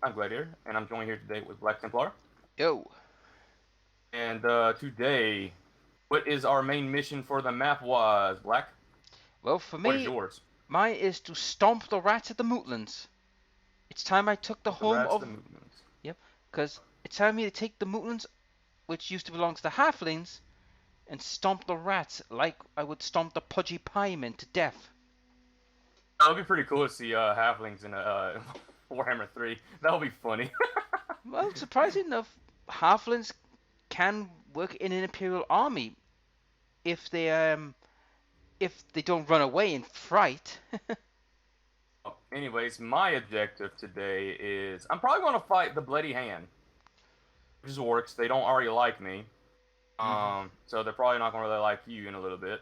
I'm Gladiator, and I'm joined here today with Black Templar. Yo. And today, what is our main mission for the map was, Black? Well, for What is me, yours? mine is to stomp the rats at the Mootlands. It's time I took the The home rats, of. the movements. Yep, because it's time for me to take the Mootlands, which used to belong to the Halflings, and stomp the rats like I would stomp the Pudgy Piemen to death. That would be pretty cool to see halflings in Warhammer 3. That would be funny. Well, surprisingly enough, Halflings can work in an Imperial army if they don't run away in fright. Anyways, my objective today is I'm probably going to fight the Bloody Hand, which is orcs. They don't already like me, hmm so they're probably not going to really like you in a little bit.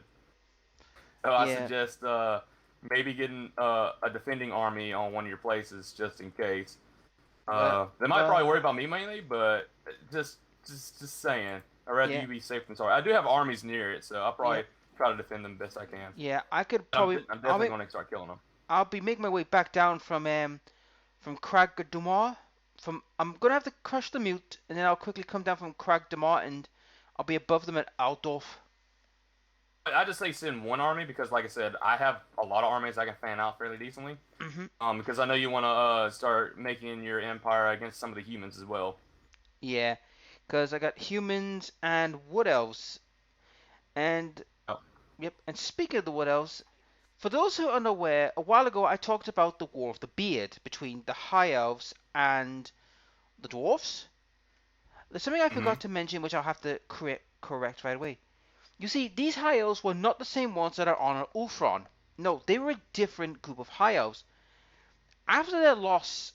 So I Yeah, suggest maybe getting a defending army on one of your places just in case. well, They might well, probably worry about me mainly, but just saying. I'd rather yeah, you be safe than sorry. I do have armies near it, so I'll yeah, probably try to defend them best I can. yeah. I could But probably. I'm I'll definitely make. going to start killing them. I'll be making my way back down from Crag Dumar. I'm gonna have to crush the mute, and then I'll quickly come down from Crag Dumar, and I'll be above them at Aldorf. I just say send one army because, like I said, I have a lot of armies I can fan out fairly decently. hmm Because I know you want to start making your empire against some of the humans as well. Yeah, because I got humans and wood elves, and Oh. yep. And speaking of the wood elves, for those who are unaware, a while ago I talked about the War of the Beard between the high elves and the dwarfs. There's something I Mm-hmm. forgot to mention, which I'll have to correct right away. You see, these high elves were not the same ones that are on Ulfron. No, they were a different group of high elves. After their loss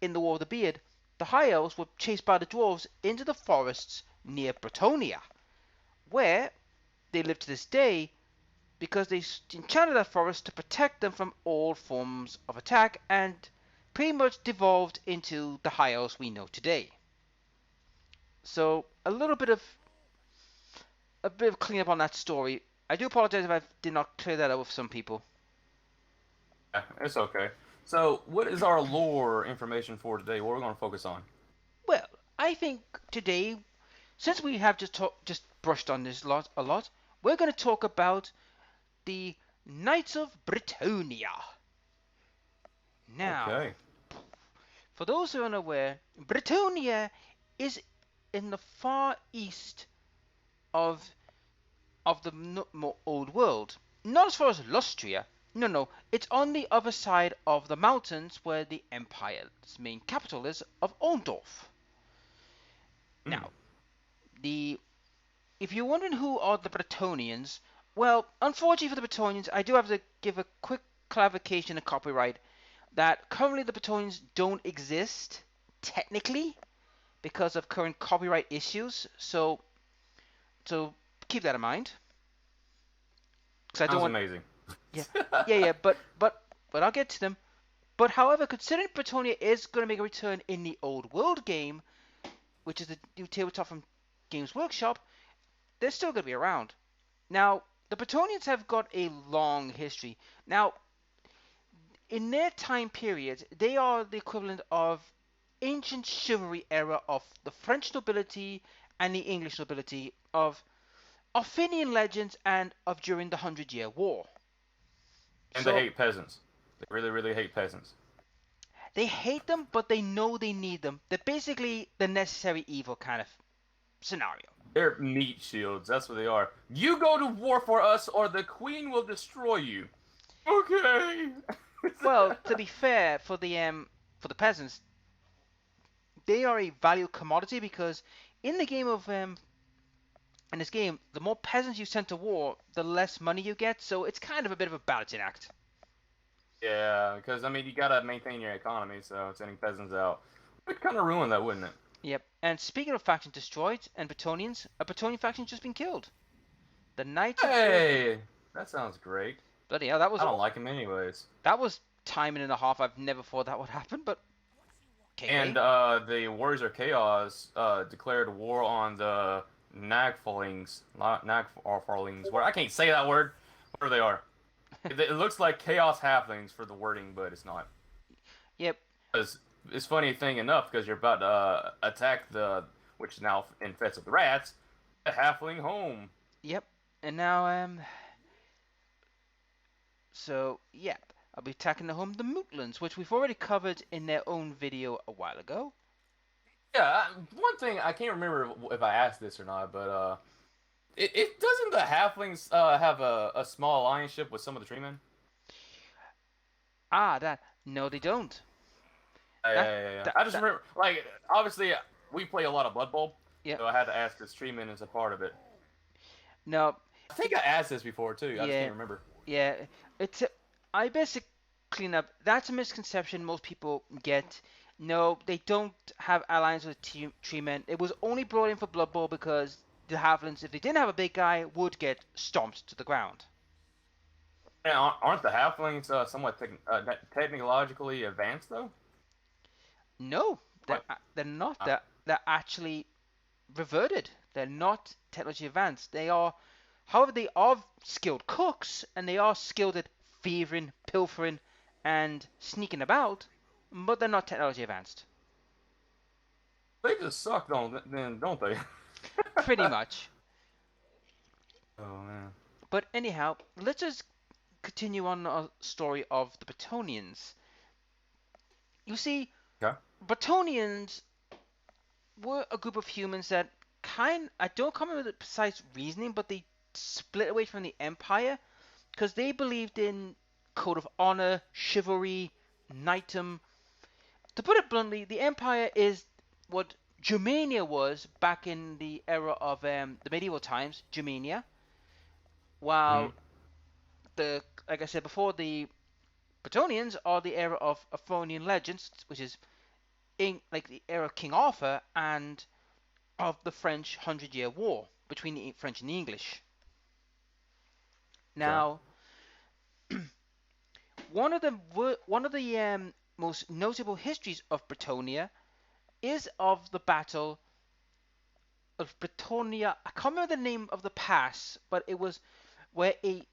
in the War of the Beard, the high elves were chased by the dwarves into the forests near Britonia, where they live to this day because they enchanted that forest to protect them from all forms of attack and pretty much devolved into the high elves we know today. So a bit of cleanup on that story. I do apologize if I did not clear that up with some people. Yeah, it's okay. So, what is our lore information for today? What are we going to focus on? Well, I think today, since we have just brushed on this a lot, we're going to talk about the Knights of Britonia. Now, Okay. for those who are unaware, Britonia is in the far east of the old world. Not as far as Lustria. No, no, it's on the other side of the mountains where the Empire's main capital is of Orndorff. Hmm. Now, the if you're wondering who are the Bretonians, well, unfortunately for the Bretonians, I do have to give a quick clarification and copyright that currently the Bretonians don't exist technically because of current copyright issues. So keep that in mind because I don't Sounds want. amazing. Yeah, yeah, but I'll get to them. But however, considering Britonia is going to make a return in the old world game, which is the new tabletop from Games Workshop, they're still going to be around. Now, the Bretonians have got a long history. Now, in their time period, they are the equivalent of ancient chivalry era of the French nobility and the English nobility, of Arthurian legends, and of during the Hundred Year War. And they So hate peasants. They really, really hate peasants. they hate them, but they know they need them. They're basically the necessary evil kind of scenario. They're meat shields. That's what they are. You go to war for us, or the queen will destroy you. Okay. Well, to be fair, for the peasants, they are a value commodity because in the game of in this game, the more peasants you send to war, the less money you get. So it's kind of a bit of a balancing act. Yeah, because I mean, you gotta maintain your economy, so sending peasants out would kind of ruin that, wouldn't it? Yep. And speaking of factions destroyed and Bretonians, a Bretonian faction's just been killed. The Knights of Hey, that sounds great. Bloody hell, that was I don't like him anyways. that was timing and a half. I've never thought that would happen, but And okay. the Warriors of Chaos declared war on the Nagfarlings. Where I can't say that word. Where they are. It looks like Chaos Halflings for the wording, but it's not. Yep. Because it's funny thing enough because you're about to attack which is now infested with rats, the halfling home. Yep. And now so yep, I'll be attacking the home the Mootlands, which we've already covered in their own video a while ago. Yeah, one thing I can't remember if I asked this or not, but it doesn't the halflings have a small alliance with some of the treemen? Ah, that no, they don't. Yeah, That yeah, yeah, yeah. that I just that. remember, like, obviously we play a lot of Blood Bowl, Yep. so I had to ask this treeman as a part of it. No. I think I asked this before too. I just Yeah. can't remember. Yeah. It's I basically clean up. That's a misconception most people get. No, they don't have alliance with tree men. It was only brought in for Blood Bowl because the Halflings, if they didn't have a big guy, would get stomped to the ground. Yeah, aren't the halflings somewhat technologically advanced though? No, Like, they're not. uh, They're actually reverted. They're not technology advanced. They are, however, they are skilled cooks and they are skilled at thieving, pilfering, and sneaking about, but they're not technology advanced. they just suck, don't they? Pretty much. Oh man. But anyhow, let's just continue on our story of the Bretonians. You see, Okay. Bretonians were a group of humans that I don't come up with the precise reasoning, but they split away from the Empire because they believed in code of honor, chivalry, knightdom. To put it bluntly, the Empire is what Germania was back in the era of the medieval times, Germania, Hmm. while like I said before, the Plutonians are the era of Arthurian legends, which is like the era of King Arthur and of the French Hundred-Year War between the French and the English. Okay. Now, one of the most notable histories of Britonia is of the Battle of Bretonia. I can't remember the name of the pass, but it was where a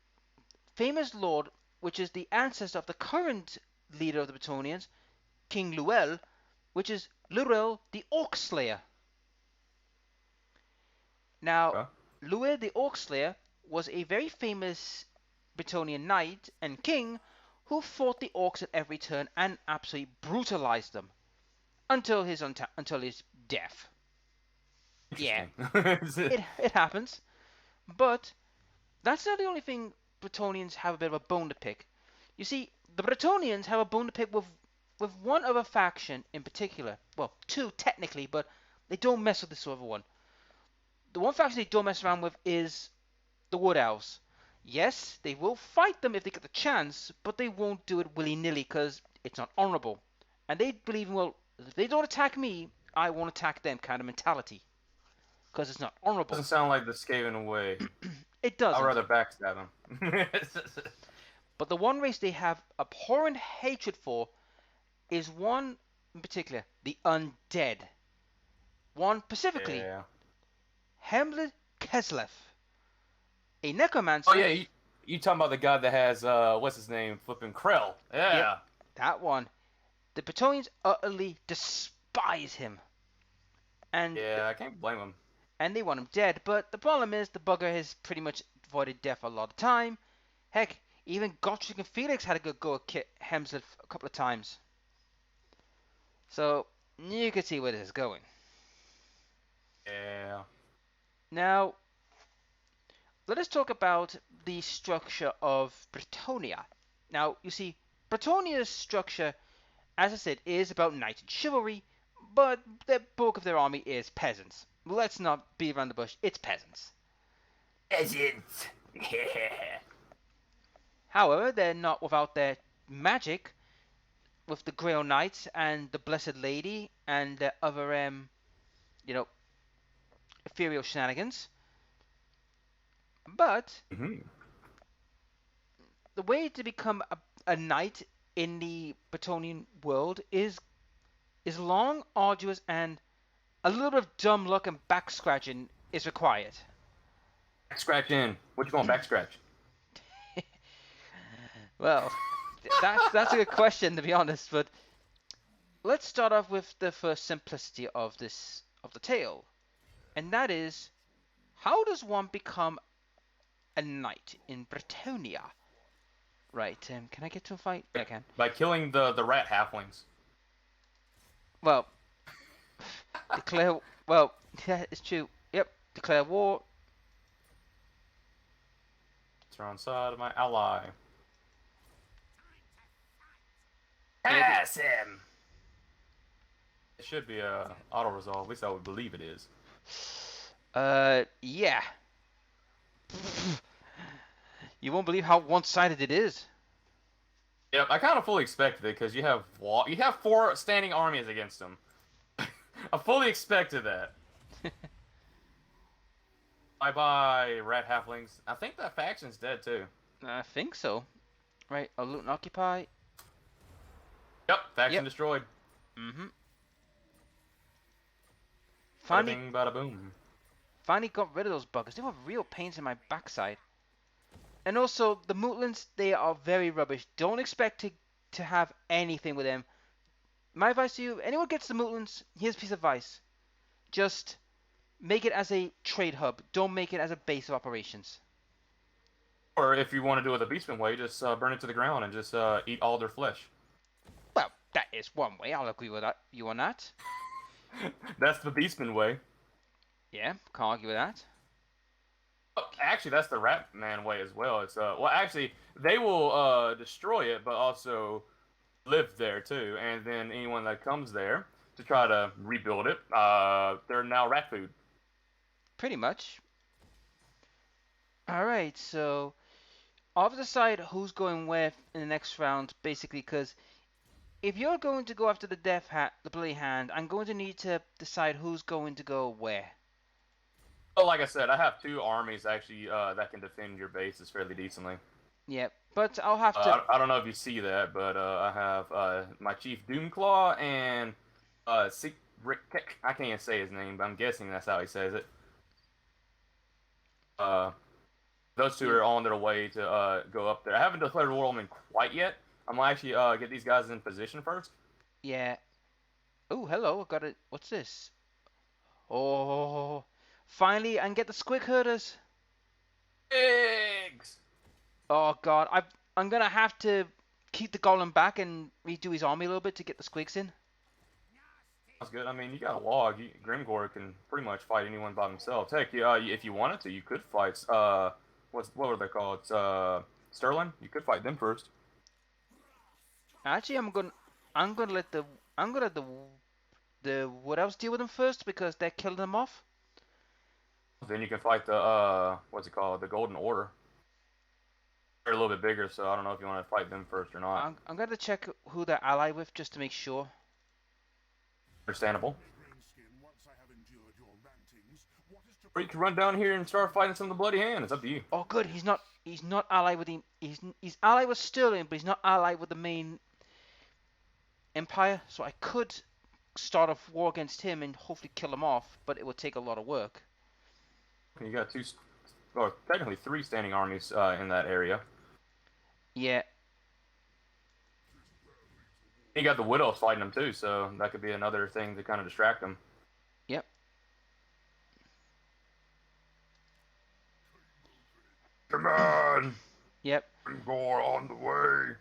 famous lord, which is the ancestor of the current leader of the Bretonians, King Luel, which is Lurel the Orc Slayer. Now, Okay. Luel the Orc Slayer was a very famous Bretonian knight and king who fought the orcs at every turn and absolutely brutalized them until his death. Yeah, Interesting. it happens. But that's not the only thing Bretonians have a bit of a bone to pick. You see, the Bretonians have a bone to pick with one other faction in particular. Well, two technically, but they don't mess with this other one. The one faction they don't mess around with is the Wood Elves. Yes, they will fight them if they get the chance, but they won't do it willy-nilly because it's not honorable. And they believe in, well, if they don't attack me, I won't attack them kind of mentality because it's not honorable. Doesn't sound like the Skaven way. It I'd doesn't. rather backstab him. But the one race they have abhorrent hatred for is one in particular, the undead. One specifically, Yeah. Hemlet Keslev, a Oh necromancer. yeah, you talking about the guy that has what's his name? Flipping Krell. Yep, Yeah. that one. The Bretonians utterly despise him, and Yeah, I can't blame him. they want him dead. But the problem is, the bugger has pretty much avoided death a lot of time. Heck, even Gotrek and Felix had a good go at Hemslet a couple of times. So you can see where this is going. Yeah. Now, let us talk about the structure of Britonia. Now, you see, Britonia's structure, as I said, is about knight and chivalry, but the bulk of their army is peasants. Let's not beat around the bush, it's peasants. Peasants. Yeah. However, they're not without their magic, with the Grail Knights and the Blessed Lady and the other, you know, ethereal shenanigans. But Hmm. the way to become a knight in the Bretonian world is long, arduous, and a little bit of dumb luck and back scratching is required. Back scratch in. What you going back scratch? Well, that's a good question to be honest, but let's start off with the first simplicity of the tale, and that is, how does one become a knight in Britonia? Right. Can I get to a fight? Yeah, I can. By killing the rat halflings. Well, declare. Well, yeah, it's true. Yep. Declare war. It's on side of my ally. Maybe. Pass him! It should be a auto resolve. At least I would believe it is. Yeah. You won't believe how one-sided it is. Yep, I kind of fully expected it because you have 4 standing armies against them. I fully expected that. Bye bye, rat halflings. I think that faction's dead too. I think so. Right. I'll loot and occupy. Yep, faction Yep. destroyed. Mm-hmm. Bada Finally, bing, bada boom. finally got rid of those buggers. They were real pains in my backside. And also, the Mootlins, they are very rubbish. Don't expect to have anything with them. My advice to you, anyone gets the Mootlins, here's a piece of advice. Just make it as a trade hub. Don't make it as a base of operations. Or if you want to do it the Beastman way, just burn it to the ground and just eat all their flesh. Well, that is one way. I'll agree with that. You on that? That's the Beastman way. Yeah, can't argue with that. Oh, actually, that's the Ratman way as well. It's well, actually, they will destroy it, but also live there too. And then anyone that comes there to try to rebuild it, they're now rat food. Pretty much. Alright, so I'll have to decide who's going where in the next round, basically, because if you're going to go after the the bloody hand, I'm going to need to decide who's going to go where. But like I said, I have 2 armies actually that can defend your bases fairly decently. Yep, but I'll have to. I don't know if you see that, but I have my Chief Doomclaw and I can't even say his name, but I'm guessing that's how he says it. Those 2 are on their way to go up there. I haven't declared war on them quite yet. I'm gonna actually get these guys in position first. Yeah. Oh, hello. I got it. What's this? Oh, finally, I can get the squig herders. Eggs. Oh God, I'm gonna have to keep the golem back and redo his army a little bit to get the squigs in. That's good. I mean, you got a log. Grimgor can pretty much fight anyone by themselves. Heck, if you wanted to, you could fight. What were they called? Sterling. You could fight them first. Actually, I'm gonna let the what else deal with them first because they're killing them off. Then you can fight the what's it called? The Golden Order. They're a little bit bigger, so I don't know if you want to fight them first or not. I'm gonna check who they're allied with just to make sure. Understandable. Or you can run down here and start fighting some of the Bloody Hand. It's up to you. Oh, good. He's not allied with him. He's allied with Sterling, but he's not allied with the main empire. So I could start a war against him and hopefully kill him off, but it would take a lot of work. You got 2, or technically 3 standing armies in that area. Yeah. You got the Widows fighting them too, so that could be another thing to kind of distract them. Yep. Come on! Yep. Gore on the way.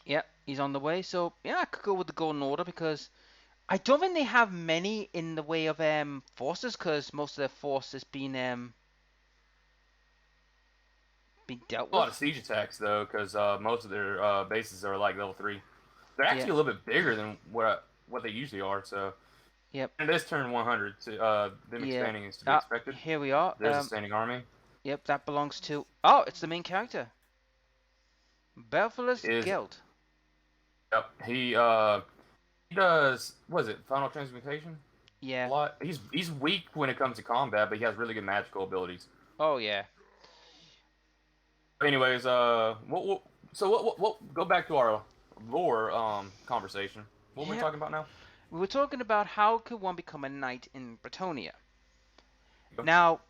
Yep. He's on the way. So yeah, I could go with the Golden Order because I don't think they have many in the way of forces because most of their forces been dealt with. A lot of siege attacks though, because most of their bases are like level 3. They're actually a little bit bigger than what they usually are. So. Yep. And this turn 100 to them expanding is to be expected. Here we are. There's a standing army. Yep, that belongs to. Oh, it's the main character. Belfulus Guild. Yep, he does. What is it? Final transmutation. Yeah. A lot. He's weak when it comes to combat, but he has really good magical abilities. Oh yeah. Anyways, so what? Go back to our lore conversation. What were we talking about now? We were talking about how could one become a knight in Britonia. Yep. Now,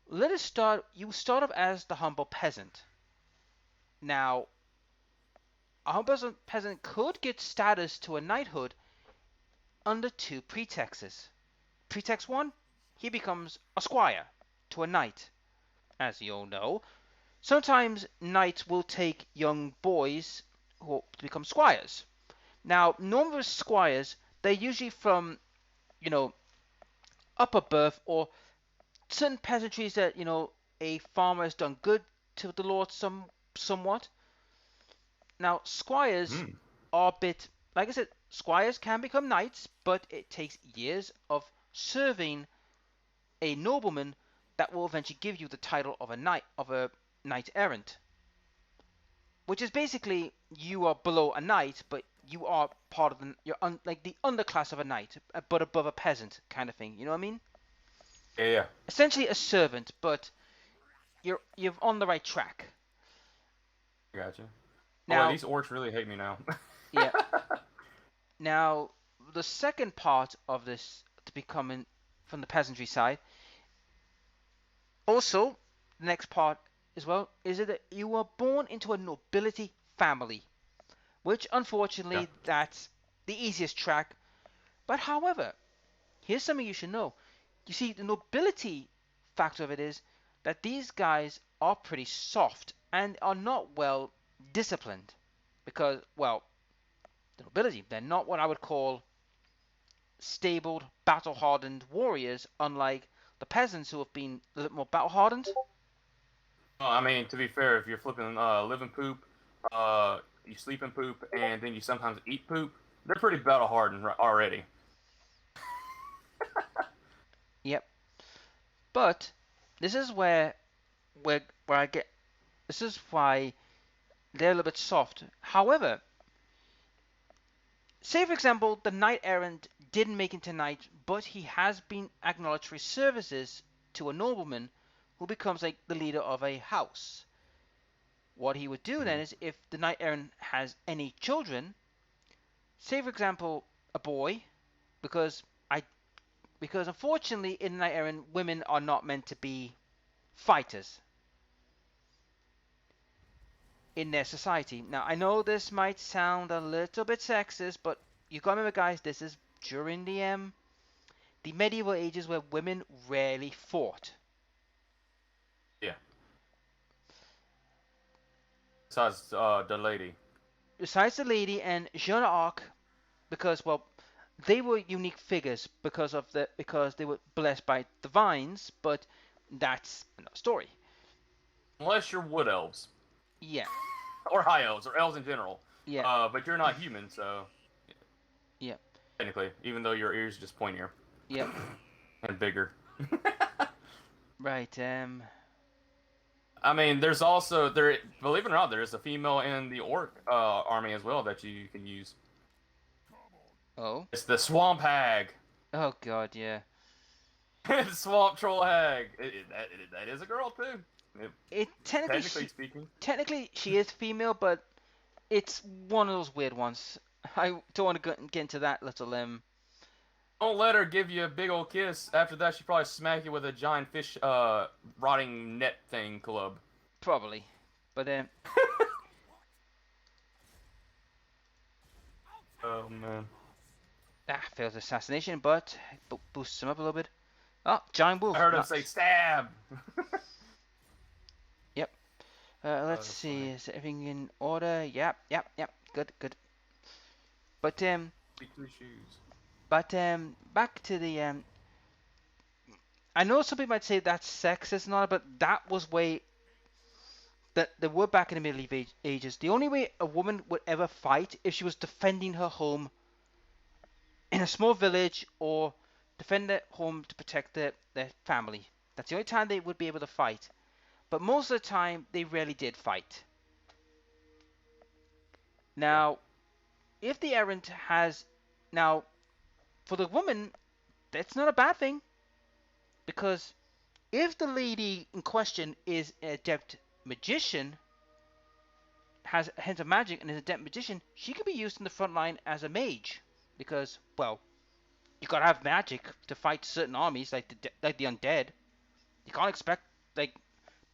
let us start. You start off as the humble peasant. Now, a humble peasant could get status to a knighthood under two pretexts. Pretext one, he becomes a squire to a knight. As you all know, sometimes knights will take young boys who to become squires. Now, normally squires, they're usually from, you know, upper birth or certain peasantries that, a farmer has done good to the Lord somewhat. Now, squires Hmm. are a bit, like I said, squires can become knights, but it takes years of serving a nobleman that will eventually give you the title of a knight errant, which is basically you are below a knight, but you are part of like the underclass of a knight, but above a peasant kind of thing. You know what I mean? Yeah. Essentially a servant, but you're on the right track. Gotcha. Boy, Now, these orcs really hate me now. yeah. Now, the second part of this to becoming from the peasantry side, also the next part as well, is that you were born into a nobility family, which Yeah. unfortunately that's the easiest track. But however, here's something you should know. You see, the nobility factor of it is that these guys are pretty soft and are not well disciplined. Because, well, the nobility, they're not what I would call stabled, battle hardened warriors, unlike the peasants who have been a little more battle hardened. Well, I mean, to be fair, if you're flipping live and poop, you sleep and poop, and then you sometimes eat poop, they're pretty battle hardened already. Yep. But this is where I get this is why they're a little bit soft. However, say for example the knight errant didn't make it to knight, but he has been acknowledged for his services to a nobleman who becomes like the leader of a house. What he would do then Mhm. is if the knight errant has any children, say for example a boy, because I because unfortunately in knight errant women are not meant to be fighters in their society. Now I know this might sound a little bit sexist, but you gotta remember, guys, this is during the medieval ages where women rarely fought. Yeah. Besides the lady. Besides the lady and Jeanne d'Arc, because well, they were unique figures because they were blessed by divines, but that's another story. Unless you're wood elves. Yeah, Or high elves, or elves in general. yeah, But you're not human, so yeah, technically, even though your ears just pointier yeah. and bigger. Right. I mean, there's also there. Believe it or not, there is a female in the orc army as well that you can use. Oh. It's the swamp hag, Oh God. Yeah. the swamp troll hag. That is a girl too. It- It technically speaking. technically she is female, but it's one of those weird ones. I don't want to get into that little Don't let her give you a big old kiss. After that, she probably smack you with a giant fish rotting net thing club. probably, but Oh man. fails assassination, but boosts him up a little bit. Oh, giant I wolf. heard him say Nice. stab. Yep. Let's That's see. funny. Is everything in order? Yep. Yep. Yep. Good. Good. But Two shoes. back to the I know some people might say that's sexist and all, but that was way that they were back in the Middle Ages. The only way a woman would ever fight if she was defending her home in a small village or defend their home to protect their family. That's the only time they would be able to fight. But most of the time, they rarely did fight. Yeah. Now, if the errant has now for the woman, that's not a bad thing because if the lady in question is an adept magician, has a hint of magic and is a adept magician, she could be used in the front line as a mage because, well, you gotta have magic to fight certain armies like the undead. You can't expect like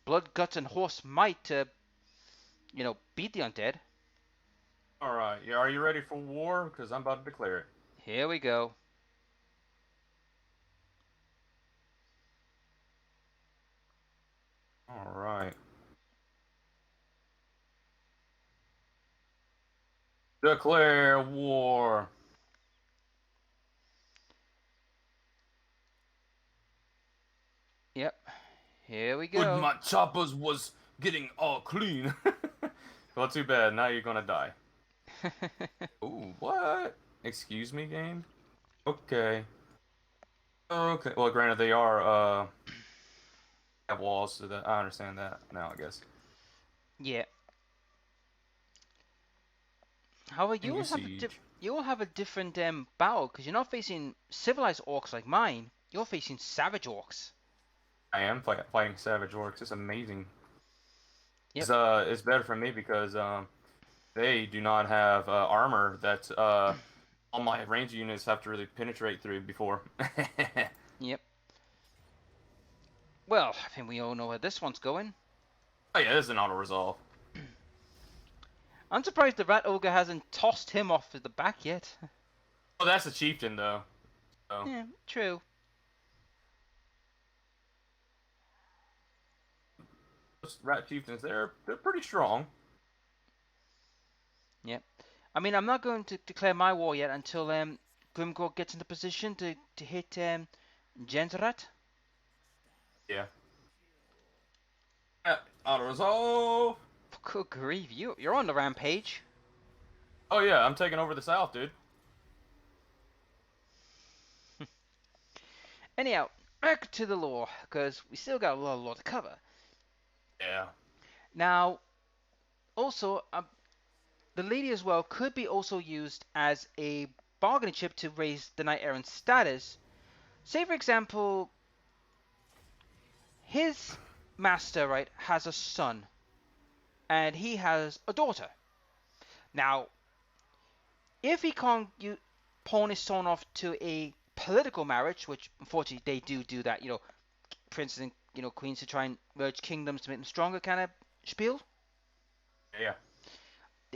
blood, guts, and horse might to beat the undead. All right. Yeah. Are you ready for war? Because I'm about to declare it. Here we go. Declare war. Yep. Here we Good, go. my choppers was getting all clean. Well, too bad. Now you're gonna die. Ooh, what? Excuse me, game? Okay. Okay. Well, granted, they are, have walls, so that I understand that now, I guess. Yeah. However, New siege. you will have a different battle because you're not facing civilized orcs like mine. You're facing savage orcs. I am fighting savage orcs. It's amazing. Yep. It's better for me because they do not have armor that all my range units have to really penetrate through before. Yep. Well, I think we all know where this one's going. Oh yeah, this is an auto resolve. I'm surprised the rat ogre hasn't tossed him off the back yet. Oh, that's a chieftain though. So. Yeah, true. Those rat chieftains, they're pretty strong. Yep. I mean, I'm not going to declare my war yet until Grimgor gets into position to hit Genzarat. Yeah. Auto resolve. Good grief, you're on the rampage. Oh yeah, I'm taking over the south, dude. Anyhow, back to the lore, because we still got a lot of lore to cover. Yeah. Now, also, the lady as well could be also used as a bargaining chip to raise the knight errant status. Say, for example, his master, right, has a son, and he has a daughter. Now, if he can't pawn his son off to a political marriage, which unfortunately they do that, princes and queens to try and merge kingdoms to make them stronger, kind of spiel. Yeah.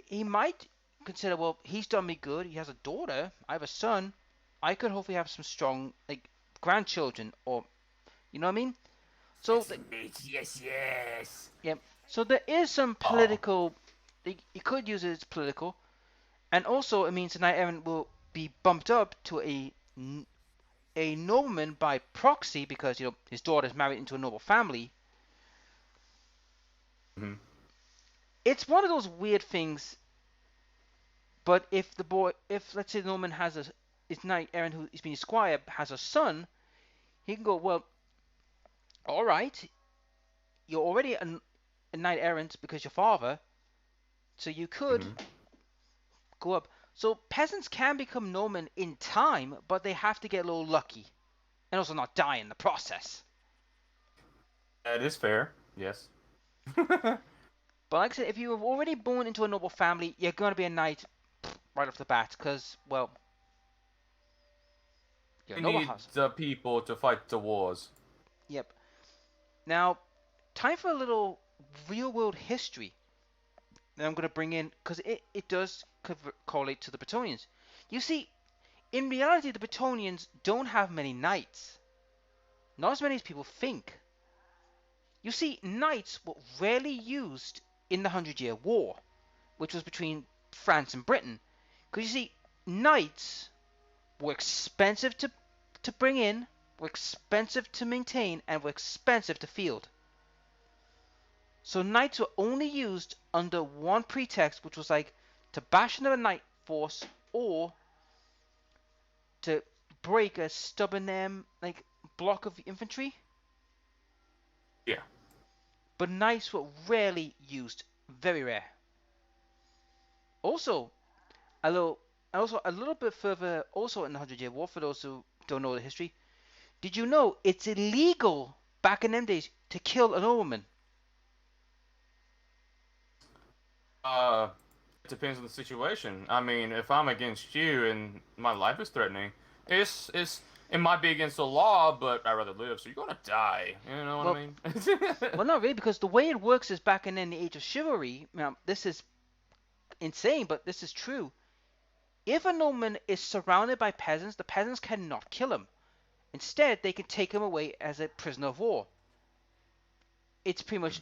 He might consider, well, he's done me good. He has a daughter. I have a son. I could hopefully have some strong grandchildren, or you know what I mean. So Yes. yeah. So there is some Oh. political. You could use it as political, and also it means the knight errant will be bumped up to a nobleman by proxy because his daughter is married into a noble family. Mm-hmm. It's one of those weird things. But if let's say the nobleman has his knight errant who is being squire has a son, he can go, well, all right, you're already a knight errant because your father, so you could Mm-hmm. go up. So peasants can become noblemen in time, but they have to get a little lucky and also not die in the process. That is fair. Yes. But like I said, if you were already born into a noble family, you're going to be a knight right off the bat because, well, you're a We noble need house. the people to fight the wars. Yep. Now, time for a little real world history that I'm going to bring in because it does correlate to the Bretonians. You see, in reality, the Bretonians don't have many knights. Not as many as people think. You see, knights were rarely used in the Hundred Year War, which was between France and Britain. Because you see, knights were expensive to bring in, were expensive to maintain, and were expensive to field. So knights were only used under one pretext, which was like to bash another knight force or to break a stubborn block of infantry. Yeah. But knights were rarely used, very rare. Also, a little bit further, also in the Hundred Year War, for those who don't know the history, did you know it's illegal back in them days to kill a nobleman? Uh, it depends on the situation. I mean, if I'm against you and my life is threatening, it might be against the law, but I'd rather live. So you're gonna die. You know what I Well, mean? well, not really, because the way it works is back in the age of chivalry. Now, this is insane, but this is true. If a nobleman is surrounded by peasants, the peasants cannot kill him. Instead, they can take him away as a prisoner of war. It's pretty much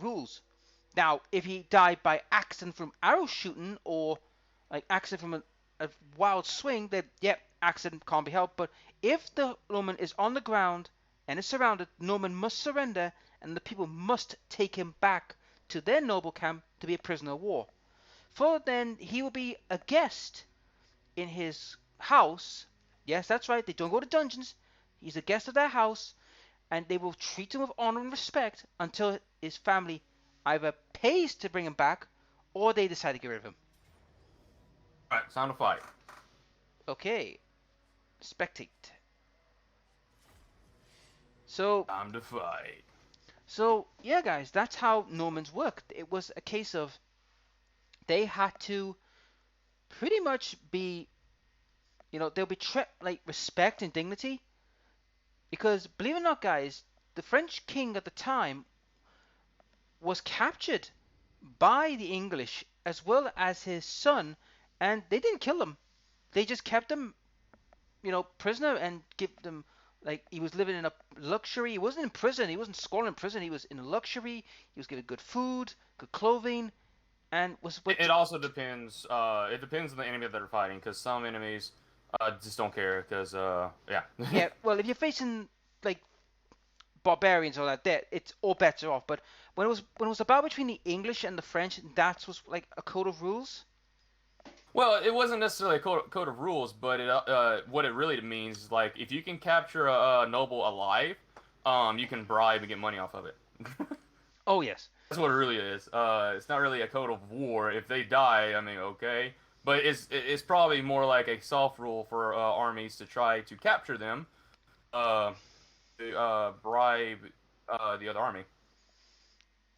rules. Now, if he died by accident from arrow shooting or like accident from a wild swing, then yep, accident can't be helped. But if the Norman is on the ground and is surrounded, Norman must surrender, and the people must take him back to their noble camp to be a prisoner of war. For then he will be a guest in his house. Yes, that's right. They don't go to dungeons. He's a guest of their house, and they will treat him with honor and respect until his family either pays to bring him back or they decide to get rid of him. Alright, it's time to fight. Okay, spectate. So, Time to fight. yeah, guys, that's how Normans worked. It was a case of they had to pretty much be, they'll be treated like respect and dignity. Because, believe it or not, guys, the French king at the time was captured by the English as well as his son, and they didn't kill him. They just kept him, prisoner and give them like he was living in a luxury. He wasn't in prison. He wasn't squalling in prison. He was in luxury. He was given good food, good clothing, and was with. It also depends. It depends on the enemy that they're fighting, because some enemies just don't care. Because yeah. Yeah, well, if you're facing like barbarians or like that, it's all bets are off. But when it was a battle between the English and the French, that was like a code of rules. Well, it wasn't necessarily a code of rules, but what it really means is like if you can capture a noble alive, you can bribe and get money off of it. Oh yes. That's what it really is. It's not really a code of war. If they die, I mean, okay, but it's probably more like a soft rule for armies to try to capture them, to bribe the other army.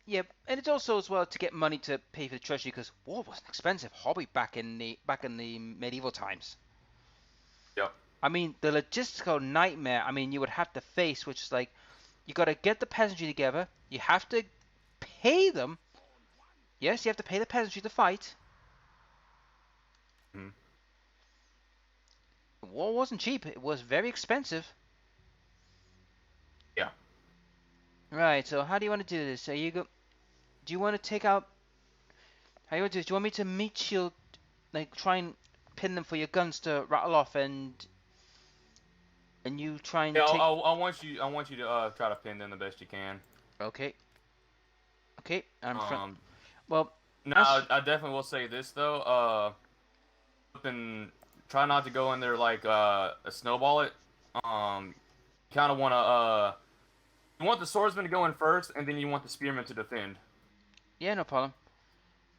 Yep, and it's also as well to get money to pay for the treasury because war was an expensive hobby back in the medieval times. Yep. I mean, the logistical nightmare. I mean, you would have to face, which is like, you got to get the peasantry together. You have to pay them. Yes, you have to pay the peasantry to fight. Mm-hmm. War wasn't cheap. It was very expensive. Yeah. Right. So how do you want to do this? Do you want to take out? How do you want to do this? Do you want me to meat shield, like try and pin them for your guns to rattle off, and you try and Yeah. take. I want you. I want you to try to pin them the best you can. Okay. Okay. I'm front. Um. Well, No, as I definitely will say this though. And try not to go in there like a snowball it. Kind of want to you want the swordsman to go in first, and then you want the spearman to defend. yeah, no problem.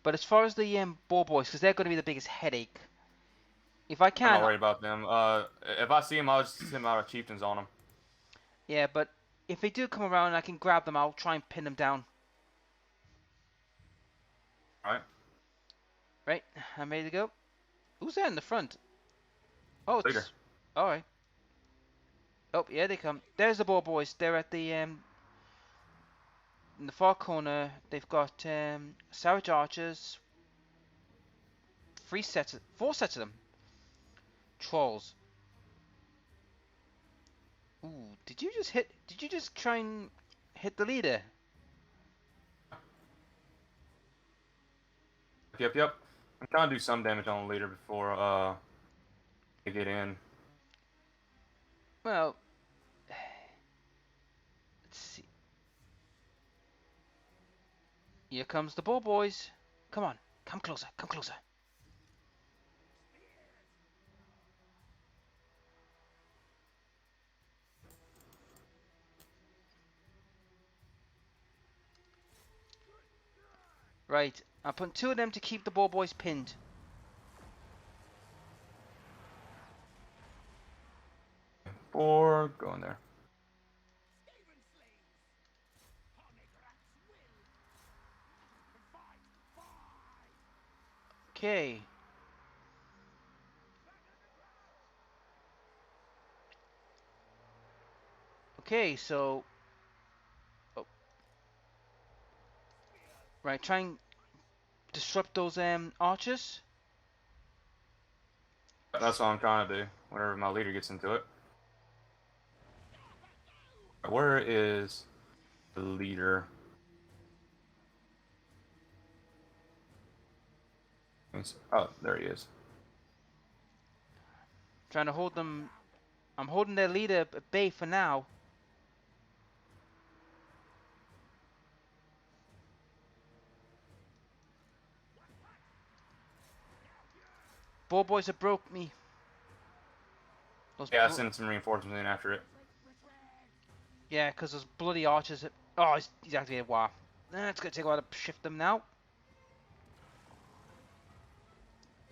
But as far as the boar boys, because they're going to be the biggest headache. If I I'm not can, worried about them. If I see them, I'll just send out chieftains on them. yeah. But if they do come around, and I can grab them. I'll try and pin them down. All right. Right, I'm ready to go. Who's there in the front? Oh, it's Later. all right. Oh, yeah, they come. There's the boar boys. They're at the in the far corner. They've got savage archers. Four sets of them. Trolls. Ooh, did you just hit? Did you just try and hit the leader? Yep. I'm trying to do some damage on the leader before they get in. Well, let's see. Here comes the boar boys. Come on, come closer, come closer. Right, I'll put two of them to keep the boar boys pinned. Or go in there. Okay. Okay, so oh, right, try and disrupt those archers. That's what I'm trying to do. Whenever my leader gets into it. Where is the leader? Oh, there he is. Trying to hold them. I'm holding their leader at bay for now. Boar boys have broke me. Those Yeah, I sent some reinforcements in after it. yeah, because those bloody archers. Oh, he's activated war. It's gonna take a while to shift them now.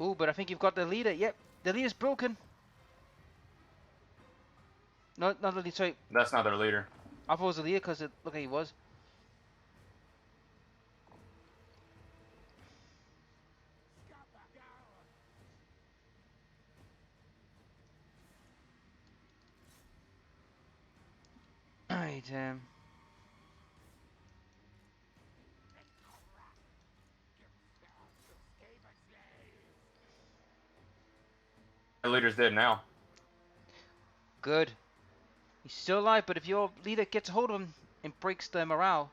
Ooh, but I think you've got the leader. Yep, the leader's broken. No, not the leader. Sorry, That's not their leader. I thought it was the leader because it looked like he was. Alright, The leader's dead now. good. He's still alive, but if your leader gets a hold of him and breaks the morale.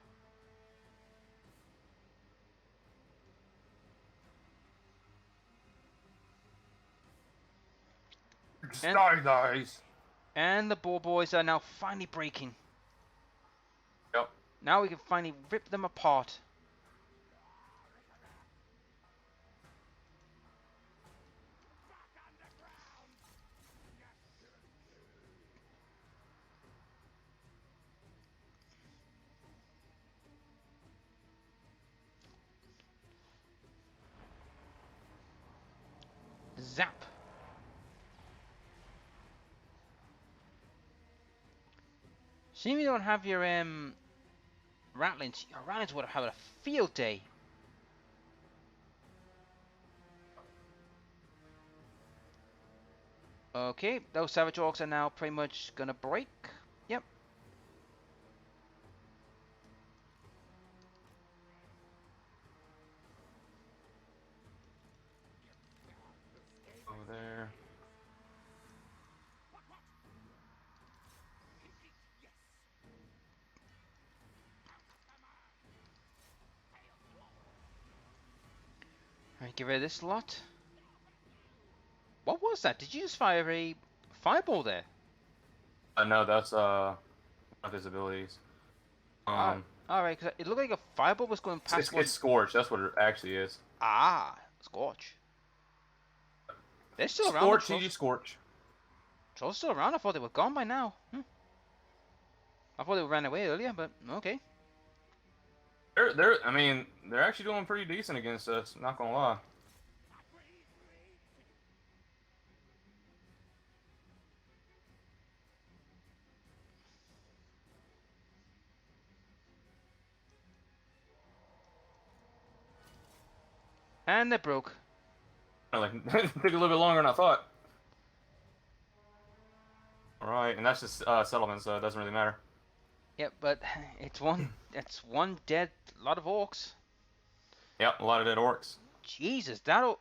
Nice. And the boar boys are now finally breaking. Yep. Now we can finally rip them apart. Zap. Seeing you don't have your rattlings. Your rattlings would have had a field day. Okay, those savage orcs are now pretty much gonna break. Yep. Over there. Alright, get rid of this lot. What was that? Did you just fire a fireball there? No, that's one of his abilities. Alright, because it looked like a fireball was going past It's, one. it's Scorch. That's what it actually is. Ah, Scorch. They're still around. Scorch, CG Scorch. Trolls still around? I thought they were gone by now. I thought they ran away earlier, but okay. I mean, they're actually doing pretty decent against us. Not gonna lie. And they broke. Like, it took a little bit longer than I thought. Alright, and that's just settlement, so it doesn't really matter. Yep, but it's one dead lot of orcs. Yep, a lot of dead orcs. Jesus, those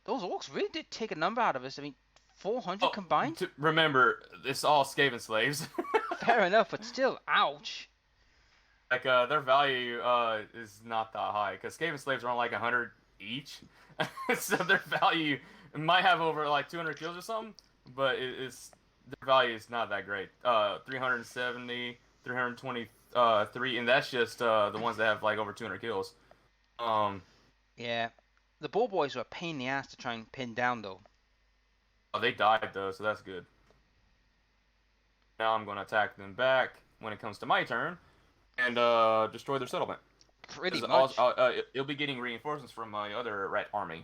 orcs really did take a number out of us. I mean, 400 combined? Remember, it's all Skaven slaves. Fair enough, but still, ouch. Like, their value is not that high, because Skaven slaves are on like 100 each. So their value might have over like 200 kills or something, but their value is not that great. 370, 323, and that's just the ones that have like over 200 kills. Yeah, the ball boys were a pain in the ass to try and pin down, though. Oh, they died though, so that's good. Now I'm going to attack them back when it comes to my turn, and destroy their settlement. Pretty much. You'll be getting reinforcements from my other rat army.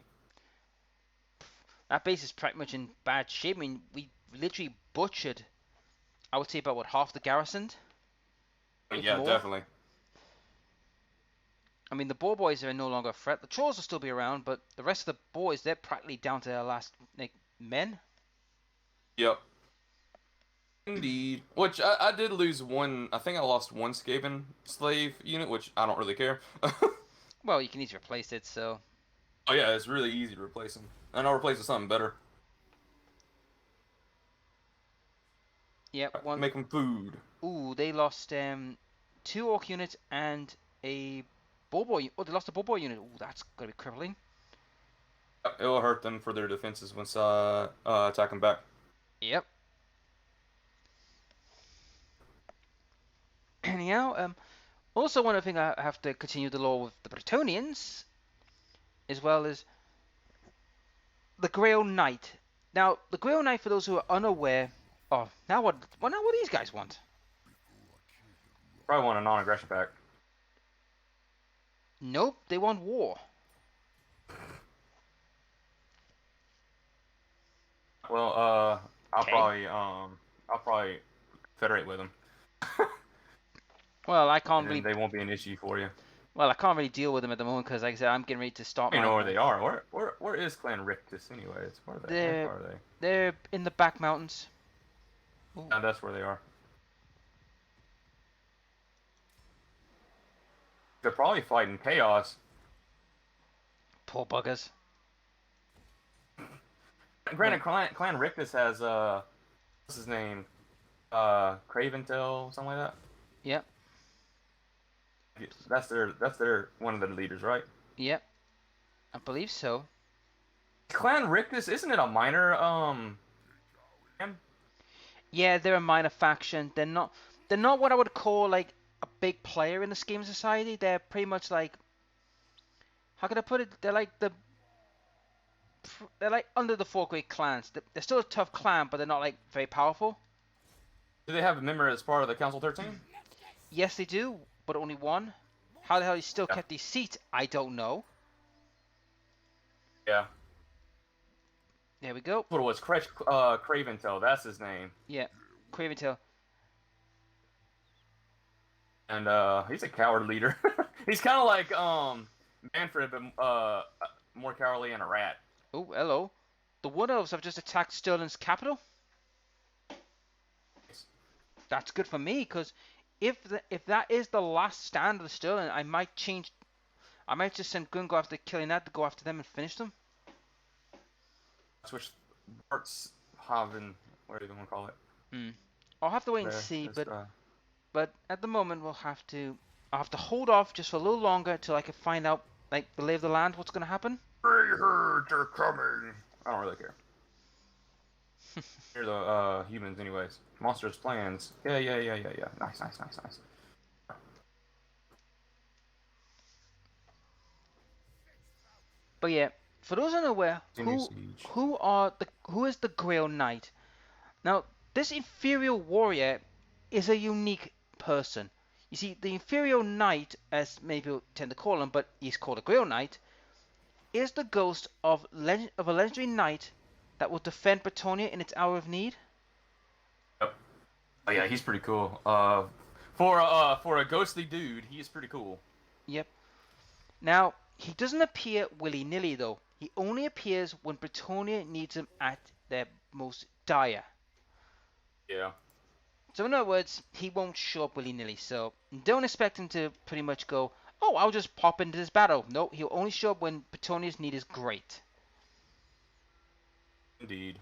That base is pretty much in bad shape. I mean, we literally butchered, I would say, about what, half the garrison? Yeah, more. definitely. I mean, the boar boys are no longer a threat. The trolls will still be around, but the rest of the boys, they're practically down to their last men. Yep. Indeed. Which I did lose one. I think I lost one Skaven slave unit, which I don't really care. Well, you can easily replace it, so. Oh yeah, it's really easy to replace them, and I'll replace it with something better. Yep. Make them food. Ooh, they lost 2 orc units and a boar boy. Oh, they lost a boar boy unit. Ooh, that's gonna be crippling. It will hurt them for their defenses once attack them back. Yep. Anyhow, also one other thing I have to continue the lore with the Bretonians, as well as the Grail Knight. Now, the Grail Knight, for those who are unaware, oh, now what? Well, now what do these guys want? Probably want a non-aggression pack. Nope, they want war. Well, I'll Okay. probably federate with them, Well, I can't and then really. they won't be an issue for you. Well, I can't really deal with them at the moment because, like I said, I'm getting ready to start You my. know where they are. Where is Clan Rictus anyways? Where are they? How They're far are they? they're in the back mountains. Ooh, Yeah, that's where they are. They're probably fighting chaos. poor buggers. Granted, Clan Rictus has what's his name? Craventel, something like that. Yep, That's their one of the leaders, right? yep, I believe so. Clan Rictus, isn't it a minor clan? Yeah, they're a minor faction. They're not what I would call like a big player in the Scheme Society. They're pretty much like, how can I put it? They're like under the four great clans. They're still a tough clan, but they're not like very powerful. Do they have a member as part of the Council 13? Yes, they do, but only one. How the hell he still Yeah. kept his seat? I don't know. Yeah. There we go. What it was Craventel, that's his name. Yeah, Craventail. And he's a coward leader. He's kind of like Manfred, but more cowardly and a rat. Oh, hello. The Wood Elves have just attacked Sterling's capital. That's good for me, because if that is the last stand of the Sterling, I might change. I might just send Gungo after killing that to go after them and finish them. Switch Bart's Haven, whatever you want to call it. I'll have to wait and There, see, just, but at the moment I'll have to hold off just for a little longer until I can find out like the lay of the land, what's going to happen. Free herds are coming. I don't really care. They're the humans, anyways. Monsters plans. Yeah. Nice. But yeah, for those unaware, who is the Grail Knight? Now, this inferior warrior is a unique person. You see, the inferior knight, as many people tend to call him, but he's called a Grail Knight, is the ghost of a legendary knight that will defend Britonia in its hour of need. Yep. Oh yeah, he's pretty cool. For a ghostly dude, he is pretty cool. Yep. Now, he doesn't appear willy-nilly though. He only appears when Britonia needs him at their most dire. Yeah. So in other words, he won't show up willy-nilly. So don't expect him to pretty much go, oh, I'll just pop into this battle. No, he'll only show up when Bretonia's need is great. Indeed.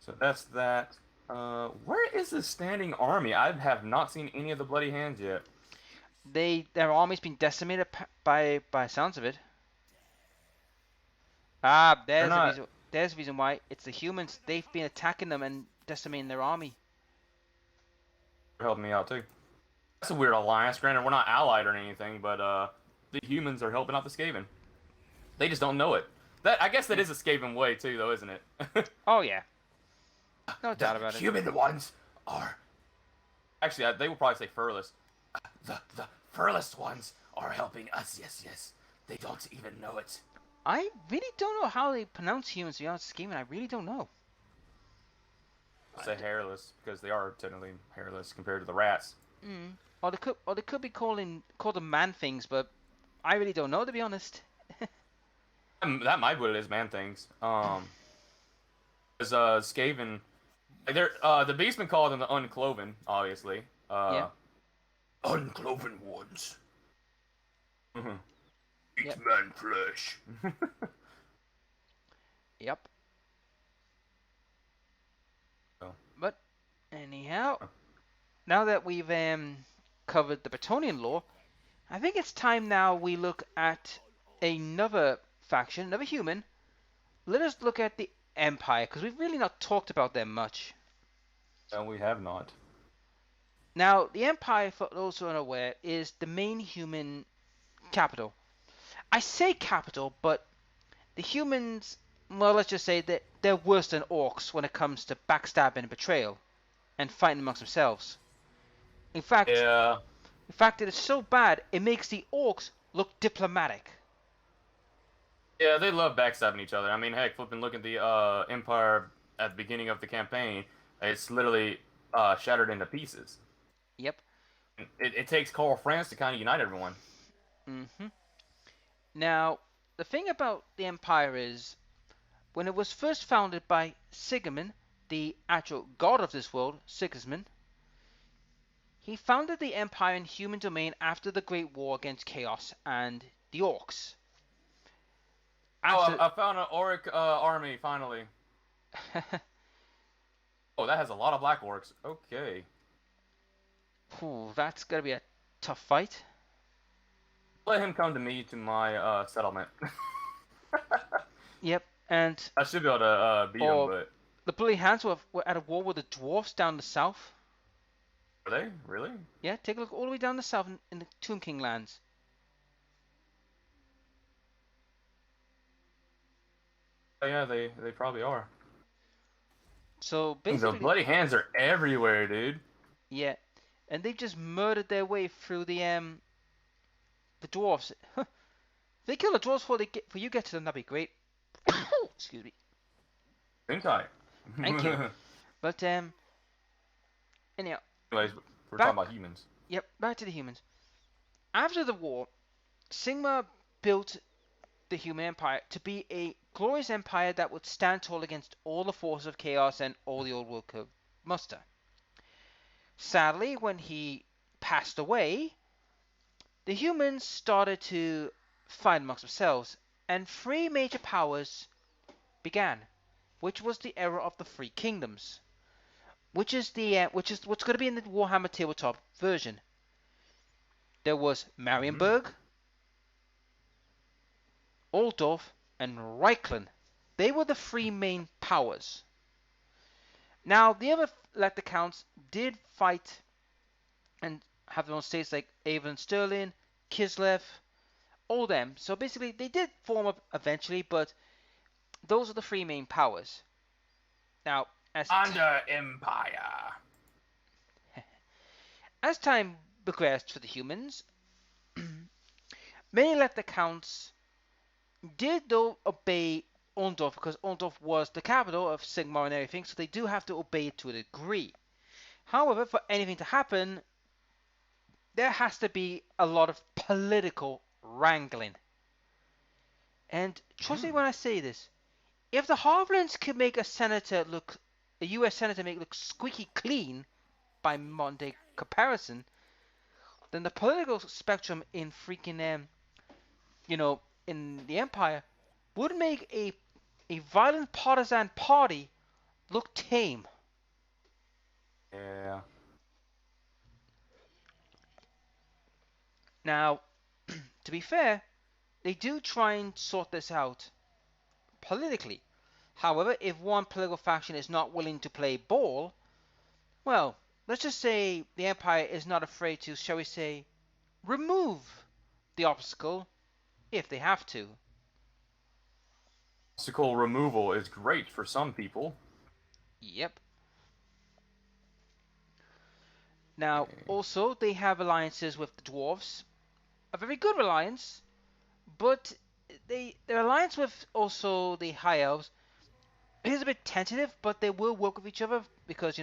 So that's that. Where is the standing army? I have not seen any of the bloody hands yet. Their army's been decimated by sounds of it. Ah, there's the reason why. It's the humans. They've been attacking them and decimating their army. They're helping me out too. That's a weird alliance. Granted, we're not allied or anything, but the humans are helping out the Skaven. They just don't know it. I guess that is a Skaven way too, though, isn't it? Oh yeah, no doubt about it. Human ones are. Actually, they will probably say furless. The furless ones are helping us. Yes. They don't even know it. I really don't know how they pronounce humans. To be honest, Skaven, I really don't know. I'll say hairless because they are technically hairless compared to the rats. Or they could be called them man things, but I really don't know, to be honest. That might be what it is, man. Things. Because Skaven, like the Beastmen call them the Uncloven, obviously. Yeah. Uncloven ones. Eat Yep. man flesh. Yep. Oh. But anyhow, now that we've covered the Bretonian lore, I think it's time now we look at another faction, another human. Let us look at the Empire, because we've really not talked about them much. And we have not. Now, the Empire, for those who are unaware, is the main human capital. I say capital, but the humans, well, let's just say that they're worse than orcs when it comes to backstabbing and betrayal and fighting amongst themselves. In fact, Yeah. it is so bad it makes the orcs look diplomatic. Yeah, they love backstabbing each other. I mean, heck, flipping look at the Empire at the beginning of the campaign. It's literally shattered into pieces. Yep. It takes Karl France to kind of unite everyone. hmm Now, the thing about the Empire is, when it was first founded by Sigismund, the actual god of this world, Sigismund, he founded the Empire in human domain after the Great War against Chaos and the Orcs. Oh, After I found an Auric army finally. Oh, that has a lot of black orcs. Okay. Ooh, that's gonna be a tough fight. Let him come to me to my settlement. Yep, and I should be able to beat him, or but the Bloody Hands were at a war with the Dwarfs down the south. are they really? Yeah, take a look all the way down the south in the Tomb King lands. Oh yeah, they probably are. So The basically, bloody hands are everywhere, dude. yeah, and they've just murdered their way through the dwarfs. If they kill the dwarfs before you get to them, that'd be great. Excuse me. Think tight. Thank you. But anyhow, Anyways, we're back. talking about humans. Yep, back to the humans. After the war, Sigmar built the human empire to be a glorious empire that would stand tall against all the forces of chaos and all the old world could muster. Sadly, when he passed away, the humans started to fight amongst themselves, and three major powers began, which was the era of the Three Kingdoms, which is what's going to be in the Warhammer tabletop version. There was Mm-hmm. Marienburg, Altdorf, and Reichland. They were the three main powers. Now, the other Elector Counts did fight and have their own states like Avon and Stirling, Kislev, all them. So basically, they did form up eventually, but those are the three main powers. Now, Under Empire. as time progressed for the humans, many Elector Counts did though obey Orndorff because Orndorff was the capital of Sigmar and everything, so they do have to obey it to a degree. However, for anything to happen, there has to be a lot of political wrangling. And trust me Mm. when I say this, if the Harvlands could make a US senator look squeaky clean by modern day comparison, then the political spectrum in freaking in the Empire would make a violent partisan party look tame. Yeah. Now, to be fair, they do try and sort this out politically. However, if one political faction is not willing to play ball, well, let's just say the Empire is not afraid to, shall we say, remove the obstacle if they have to. Obstacle removal is great for some people. Yep. Now, Okay. also, they have alliances with the Dwarfs. A very good alliance, but their alliance with also the High Elves is a bit tentative, but they will work with each other because,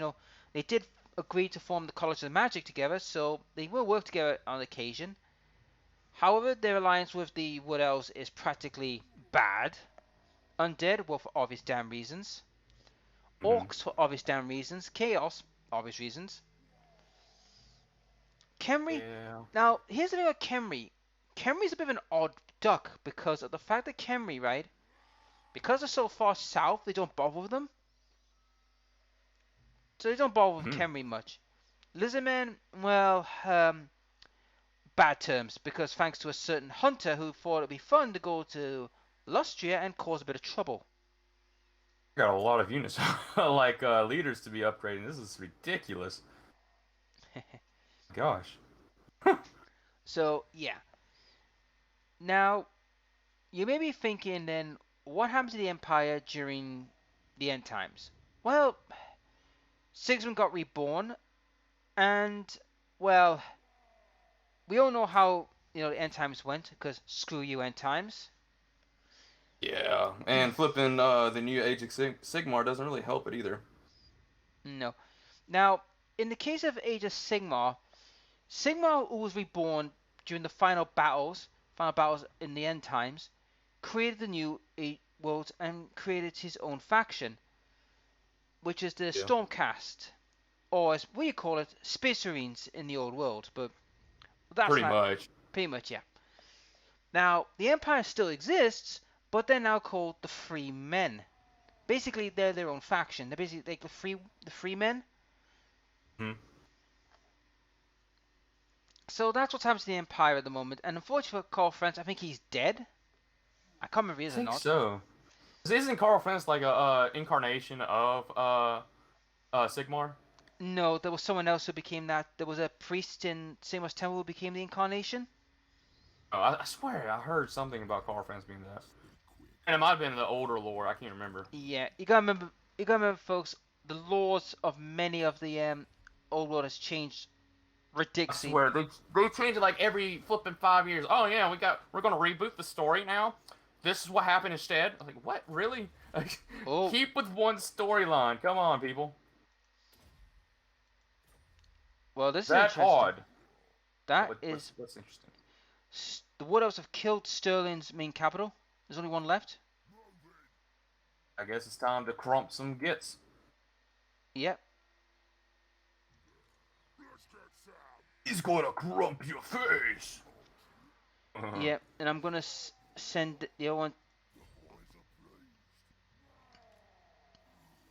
they did agree to form the College of Magic together, so they will work together on occasion. However, their alliance with the Wood Elves is practically bad. Undead, well, for obvious damn reasons. Mm-hmm. Orcs, for obvious damn reasons. Chaos, obvious reasons. Khemri, Yeah. now, here's the thing about Khemri. Khemri's a bit of an odd duck because of the fact that Khemri, right, because they're so far south, they don't bother with them. So they don't bother with Mm-hmm. Khemri much. Lizardmen, well, bad terms because thanks to a certain hunter who thought it'd be fun to go to Lustria and cause a bit of trouble. Got a lot of units, like leaders to be upgrading. This is ridiculous. Gosh. So yeah. Now you may be thinking then, what happened to the Empire during the end times? Well, Sigismund got reborn, and well, we all know how the end times went because screw you end times. Yeah, and flipping the new Age of Sigmar doesn't really help it either. No. Now, in the case of Age of Sigmar, Sigmar, who was reborn during the final battles in the end times, created the new world and created his own faction, which is the Yeah. Stormcast, or as we call it, Space Marines in the old world. But that's Pretty not much. pretty much, yeah. Now, the Empire still exists, but they're now called the Free Men. Basically, they're their own faction. They're basically like the free men. Hmm. So that's what's happening to the Empire at the moment. And unfortunately for Carl Franz, I think he's dead. I can't remember if he I is or think not. so. Isn't Carl Franz like a incarnation of Sigmar? No, there was someone else who became that. There was a priest in Sigmar's temple who became the incarnation. Oh, I swear I heard something about Carl Franz being that. And it might have been the older lore. I can't remember. Yeah, you gotta remember. You gotta remember, folks. The laws of many of the old world has changed I ridiculously. swear they change it like every flipping 5 years. Oh yeah, we're gonna reboot the story now. This is what happened instead. I'm like, what really? Like, Oh, keep with one storyline. Come on, people. well, this is That interesting. odd. That is What's interesting? the Wood Elves have killed Sterling's main capital. There's only one left. I guess it's time to crump some gits. Yep. He's gonna crump your face. Yep. And I'm gonna send the other one.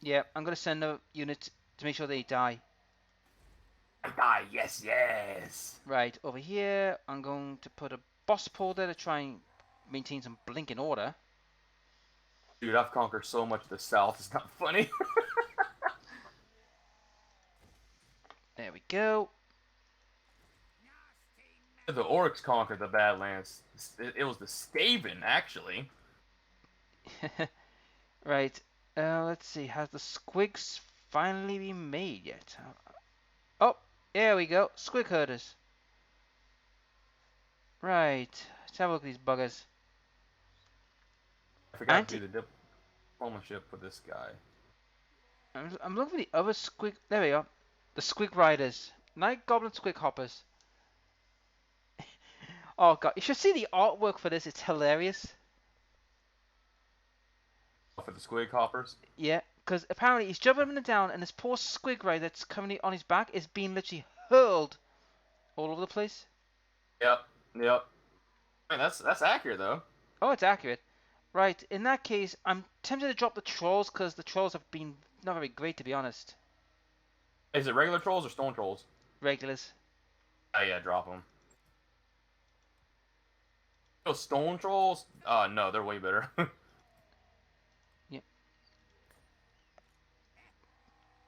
Yep. I'm gonna send a unit to make sure they die. Ah, yes, yes. Right over here. I'm going to put a boss pole there to try and maintain some blinking order. Dude, I've conquered so much of the South. It's not funny. There we go. The orcs conquered the Badlands. It was the Skaven, actually. Right. Let's see. Has the squigs finally been made yet? Oh, there we go. Squig herders. Right. Let's have a look at these buggers. I forgot to do the diplomatship for this guy. I'm looking for the other squig. There we go. The squig riders. Night goblin squig hoppers. Oh god, you should see the artwork for this. It's hilarious. For the squig hoppers. Yeah, because apparently he's jumping up and down, and this poor squig rider that's currently on his back is being literally hurled all over the place. Yep, yep. I mean, that's accurate though. Oh, it's accurate. Right, in that case, I'm tempted to drop the trolls because the trolls have been not very great, to be honest. Is it regular trolls or stone trolls? Regulars. Oh yeah, drop them. Those stone trolls? No, they're way better. Yep.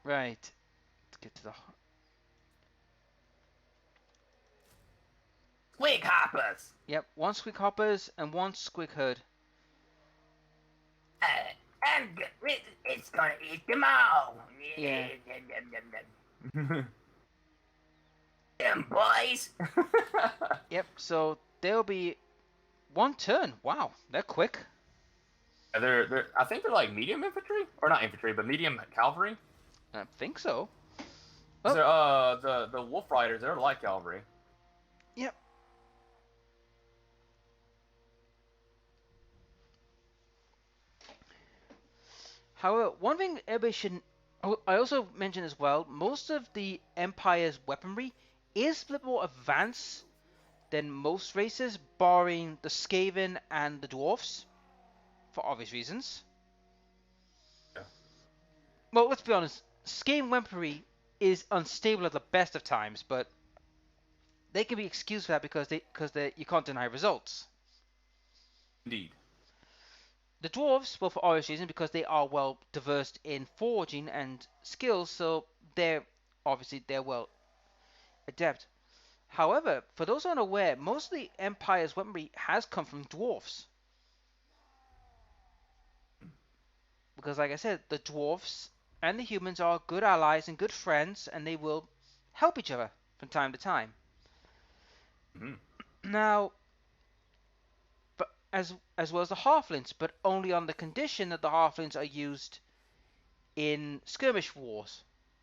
Right. Let's get to the. Squig hoppers. Yep, one squig hoppers and one squig herd. And it's gonna eat them all. Yeah. Them boys. Yep, so there'll be one turn. Wow, they're quick. They're I think they're like medium infantry or not infantry, but medium cavalry. I think so. Oh. So, the wolf riders, they're light cavalry. Yep. However, one thing everybody should. I also mentioned as well, most of the Empire's weaponry is a bit more advanced than most races, barring the Skaven and the Dwarfs, for obvious reasons. Yeah. Well, let's be honest, Skaven weaponry is unstable at the best of times, but they can be excused for that because you can't deny results. Indeed. The dwarves, well, for obvious reasons, because they are well diverse in forging and skills, so they're well adept. However, for those unaware, most of the Empire's weaponry has come from dwarfs. Because, like I said, the dwarfs and the humans are good allies and good friends, and they will help each other from time to time. Mm-hmm. Now, but as well as the halflings, but only on the condition that the halflings are used in skirmish wars.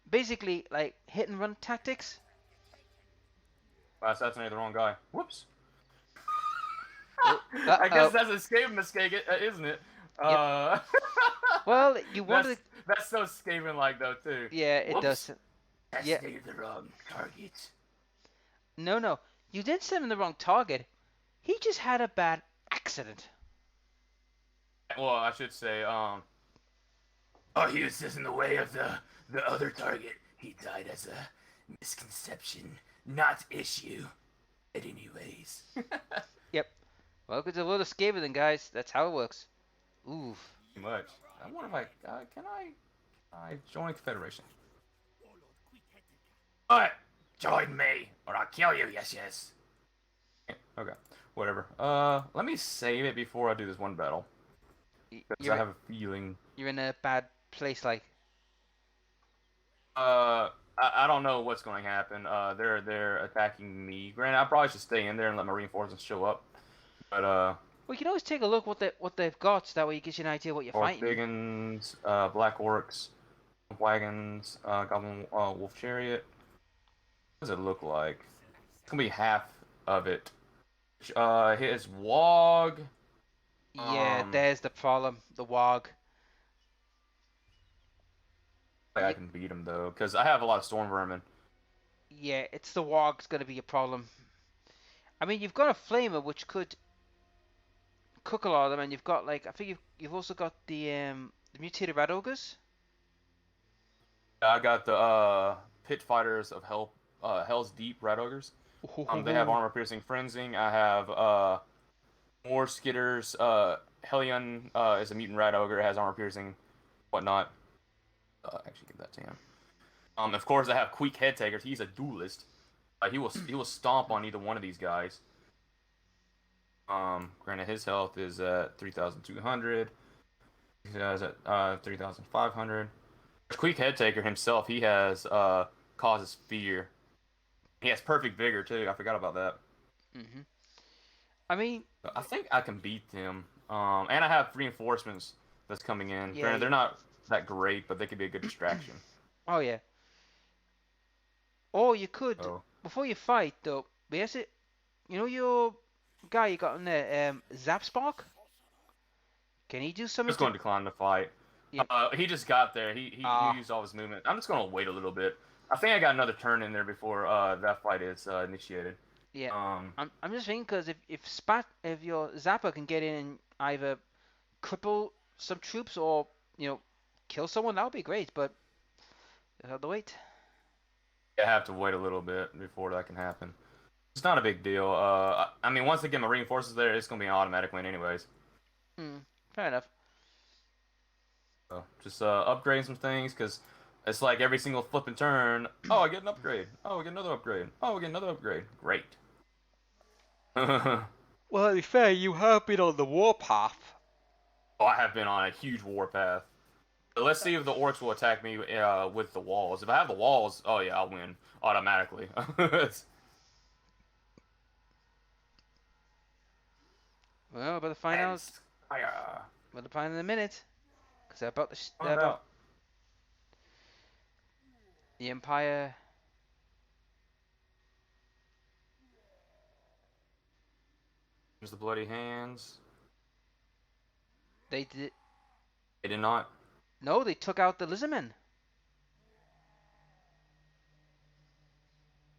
Basically, like hit and run tactics. I assassinated the wrong guy. Whoops. Oh, I guess uh-oh. that's a Skaven mistake, isn't it? Yep. Uh, Well, you wanted to... that's so Skaven-like though too. Yeah, it Whoops. does. Yeah. Assassinated the wrong target. No. You did send him the wrong target. He just had a bad accident. Well, I should say, oh, he was just in the way of the other target. He died as a misconception, not issue. But anyways. Yep. Welcome to the world of Skaven then, guys. That's how it works. Oof. Pretty much. I wonder if can I join Confederation? Alright, join me, or I'll kill you, yes. Okay, whatever. Let me save it before I do this one battle. Because I have a feeling... You're in a bad place, like... I don't know what's going to happen. They're attacking me. Granted, I probably should stay in there and let my reinforcements show up. But, Well, you can always take a look what they've got, so that way it gives you an idea what you're Orc fighting. Biggins, Black Orcs, Wagons, Goblin Wolf Chariot. What does it look like? It's gonna be half of it. His Wog. Yeah, there's the problem. The Wog. I can beat him though, because I have a lot of Storm Vermin. Yeah, it's the Wog's gonna be a problem. I mean, you've got a Flamer, which could cook a lot of them, and you've got, like, I think you've also got the mutated Rat Ogres. I got the Pit Fighters of Hell's Deep Rat Ogres. They have armor piercing frenzying. I have more skitters. Hellion is a mutant rat ogre. It has armor piercing, whatnot. Actually, give that to him. Of course, I have Squeak Head Takers. He's a duelist. He will stomp on either one of these guys. Granted, his health is at 3,200. These guys at 3,500. Squeak Head Taker himself, he has causes fear. He has perfect vigor too. I forgot about that. I mean, I think I can beat them. And I have reinforcements that's coming in. Yeah, Granted, they're not that great, but they could be a good distraction. Oh yeah. Or you could, Oh. before you fight though, you know your guy you got in there, Zapspark? Can he do I'm something? just going to decline the fight. Yeah. He just got there. He used all his movement. I'm just going to wait a little bit. I think I got another turn in there before that fight is initiated. Yeah. I'm just thinking because if your Zapper can get in and either cripple some troops or kill someone, that would be great. But you have to wait. I have to wait a little bit before that can happen. It's not a big deal. I mean, once I get my reinforcements there, it's going to be an automatic win anyways. Fair enough. So just upgrading some things because it's like every single flipping turn. Oh, I get an upgrade. Oh, I get another upgrade. Oh, I get another upgrade. Great. Well, to be fair, you have been on the warpath. Oh, I have been on a huge warpath. But let's see if the orcs will attack me with the walls. If I have the walls, oh yeah, I'll win automatically. Well, better find out. Better find in a minute, because they're about the Empire. Here's the bloody hands. They did. They did not. No, they took out the Lizardmen.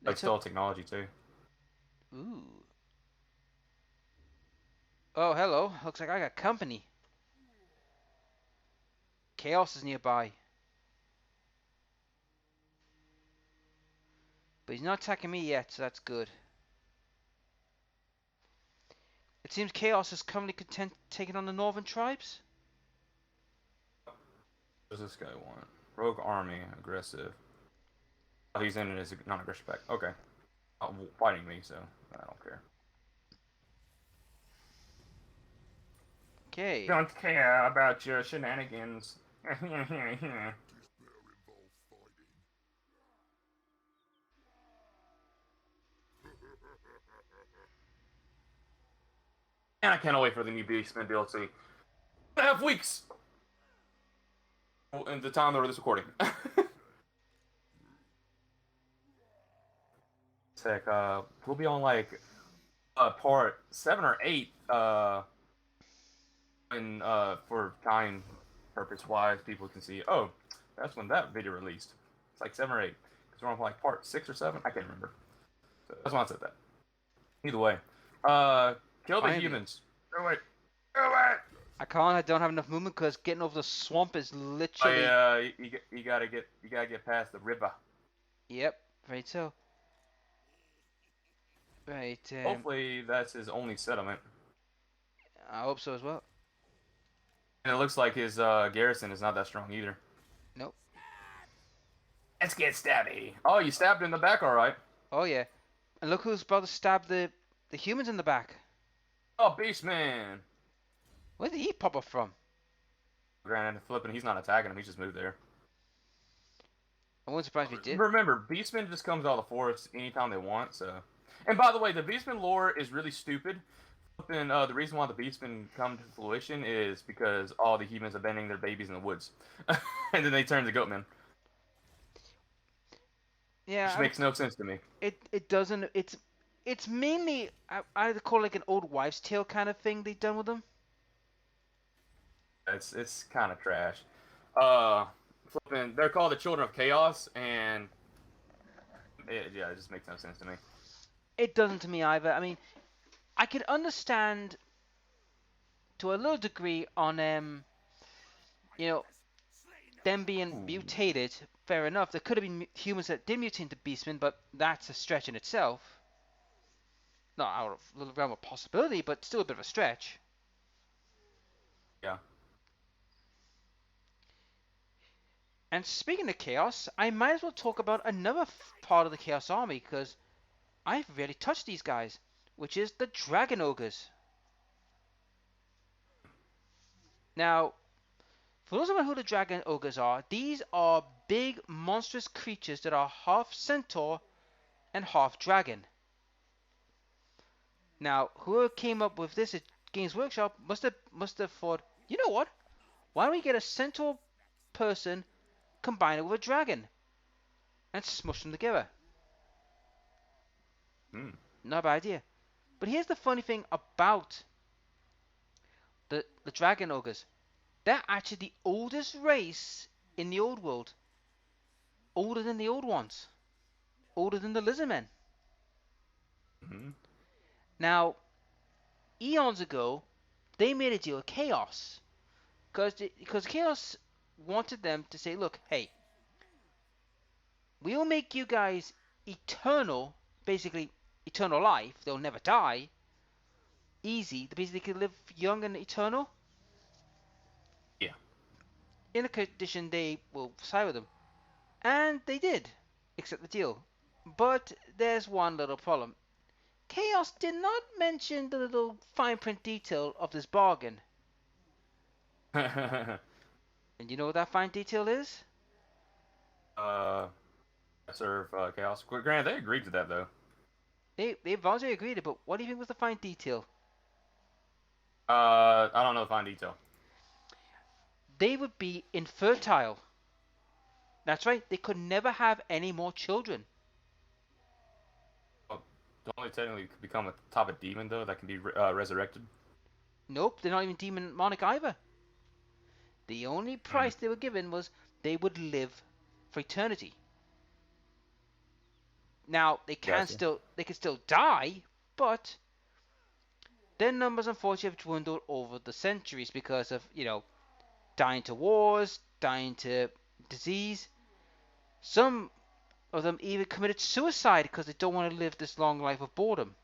Like stole technology too. Ooh. Oh, hello. Looks like I got company. Chaos is nearby. But he's not attacking me yet, so that's good. It seems Chaos is currently taking on the Northern tribes. What does this guy want? Rogue army, aggressive. Oh, he's in his non-aggression pack. Okay. Fighting me, so I don't care. Okay. Don't care about your shenanigans. And I cannot wait for the new Beastman DLC. 2.5 weeks! In the time of this recording. Heck, we'll be on like part 7 or 8 and for time purpose wise people can see, oh, that's when that video released. It's like 7 or 8. Because we're on like part 6 or 7. I can't remember. So that's why I said that. Either way. Kill the Finally. humans. Do it. Do it! I can't. I don't have enough movement because getting over the swamp is literally. Oh, yeah, you gotta get past the river. Yep. Right. So. Right. Hopefully that's his only settlement. I hope so as well. And it looks like his garrison is not that strong either. Nope. Let's get stabby. Oh, you stabbed in the back, all right. Oh yeah. And look who's about to stab the humans in the back. Oh, Beastman. Where did he pop up from? Granted, flipping, he's not attacking him. He just moved there. I wouldn't surprise if he did. Remember, Beastmen just comes out of the forest anytime they want. So, and by the way, the Beastman lore is really stupid. Flipping, the reason why the Beastmen come to fruition is because all the humans abandoning their babies in the woods, and then they turn to goatmen. Yeah. Which makes no sense to me. It doesn't. It's mainly I'd call it like an old wives' tale kind of thing they've done with them. It's kind of trash. Flipping, they're called the Children of Chaos, and it just makes no sense to me. It doesn't to me either. I mean, I could understand to a little degree on you know, them being mutated. Fair enough. There could have been humans that did mutate into beastmen, but that's a stretch in itself. Not out of the realm of possibility, but still a bit of a stretch. Yeah. And speaking of chaos, I might as well talk about another part of the Chaos Army because I've really touched these guys, which is the Dragon Ogres. Now, for those of you who the Dragon Ogres are, these are big monstrous creatures that are half centaur and half dragon. Now, whoever came up with this at Games Workshop must have thought, you know what? Why don't we get a centaur person, combine it with a dragon, and smush them together? Not a bad idea. But here's the funny thing about the Dragon Ogres. They're actually the oldest race in the old world. Older than the old ones. Older than the Lizardmen. Now, eons ago, they made a deal with Chaos. Because Chaos wanted them to say, look, hey, we'll make you guys eternal, basically eternal life. They'll never die. Easy. They basically can live young and eternal. Yeah. In a condition they will side with them. And they did. Accept the deal. But there's one little problem. Chaos did not mention the little fine print detail of this bargain. And you know what that fine detail is? Serve Chaos. Granted, they agreed to that though. They voluntarily agreed, but what do you think was the fine detail? I don't know the fine detail. They would be infertile. That's right, they could never have any more children. Well, don't they technically become a type of demon though that can be resurrected? Nope, they're not even demonic either. The only price they were given was they would live for eternity. Now they can still die, but their numbers unfortunately have dwindled over the centuries because of dying to wars, dying to disease. Some of them even committed suicide because they don't want to live this long life of boredom.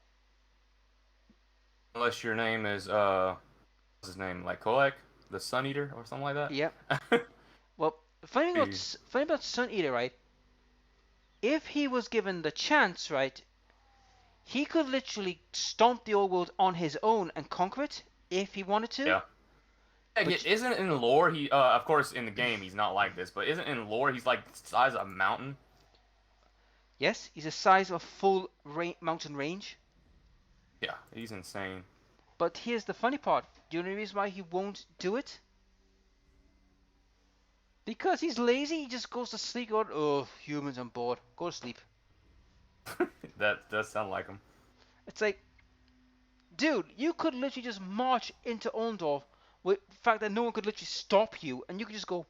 Unless your name is what's his name? Like Kolek, the Sun Eater or something like Yep. that. Well, funny about Sun Eater, right? If he was given the chance, right, he could literally stomp the old world on his own and conquer it if he wanted to. Yeah. But Isn't in lore he of course in the game he's not like this, but isn't in lore he's like the size of a mountain? yes, he's the size of a full mountain range. Yeah, he's insane. But here's the funny part. Do you know the reason why he won't do it? Because he's lazy. He just goes to sleep. Going, oh, humans, I'm bored. Go to sleep. That does sound like him. It's like, dude, you could literally just march into Orndorff with the fact that no one could literally stop you, and you could just go.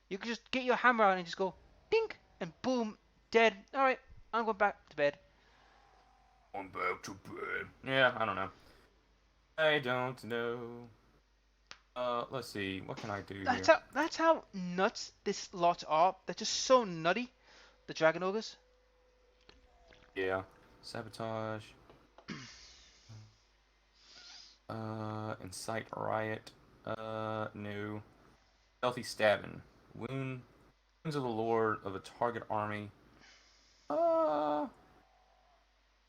You could just get your hammer out and just go, dink, and boom, dead. All right, I'm going back to bed. Going back to bed. Yeah, I don't know. I don't know. Let's see. What can I do here? That's how nuts this lot are. They're just so nutty. The Dragon Ogres. Yeah. Sabotage. Incite riot. No. Stealthy stabbing. Wounds of the Lord of a target army.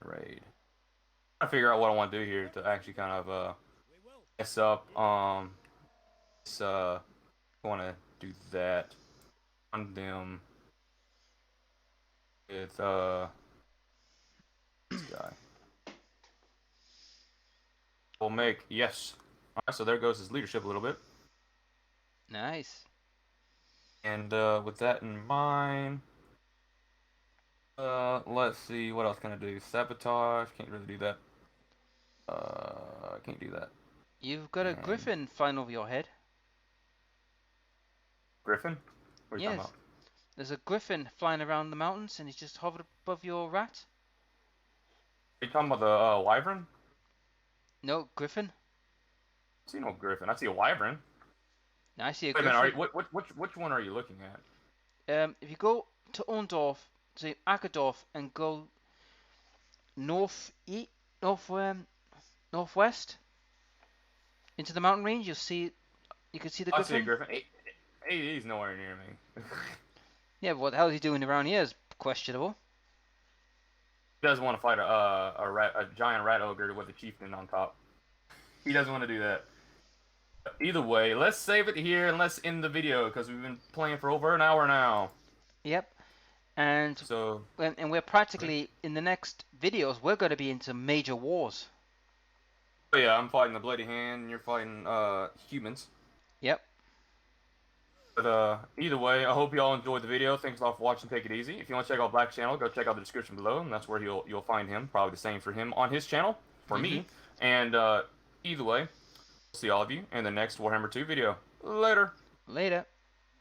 Raid. Trying to figure out what I want to do here to actually kind of mess up. Want to do that on them with this guy. We'll make yes. All right, so there goes his leadership a little bit. Nice. And with that in mind, let's see what else can I do. Sabotage. Can't really do that. Can't do that. You've got a griffin flying over your head. Griffin? What are you Yes. talking about? There's a griffin flying around the mountains, and he's just hovered above your rat. Are you talking about the wyvern? No, griffin. I see no griffin. I see a wyvern. Now I see a Wait a griffin. minute. Which one are you looking at? If you go to Orndorff, to Akerdorf, and go northwest into the mountain range, you can see the I see a griffin. griffin. He's nowhere near me. Yeah, but what the hell is he doing around here is questionable. He doesn't want to fight a giant rat ogre with a chieftain on top. He doesn't want to do that. Either way, let's save it here and let's end the video because we've been playing for over an hour now. Yep. And we're practically in the next videos. We're going to be into major wars. Oh yeah, I'm fighting the Bloody Hand, and you're fighting humans. Yep. But either way, I hope you all enjoyed the video. Thanks a lot for watching. Take it easy. If you want to check out Black's channel, go check out the description below, and that's where you'll find him. Probably the same for him on his channel, for me. And either way, see all of you in the next Warhammer 2 video. Later. Later.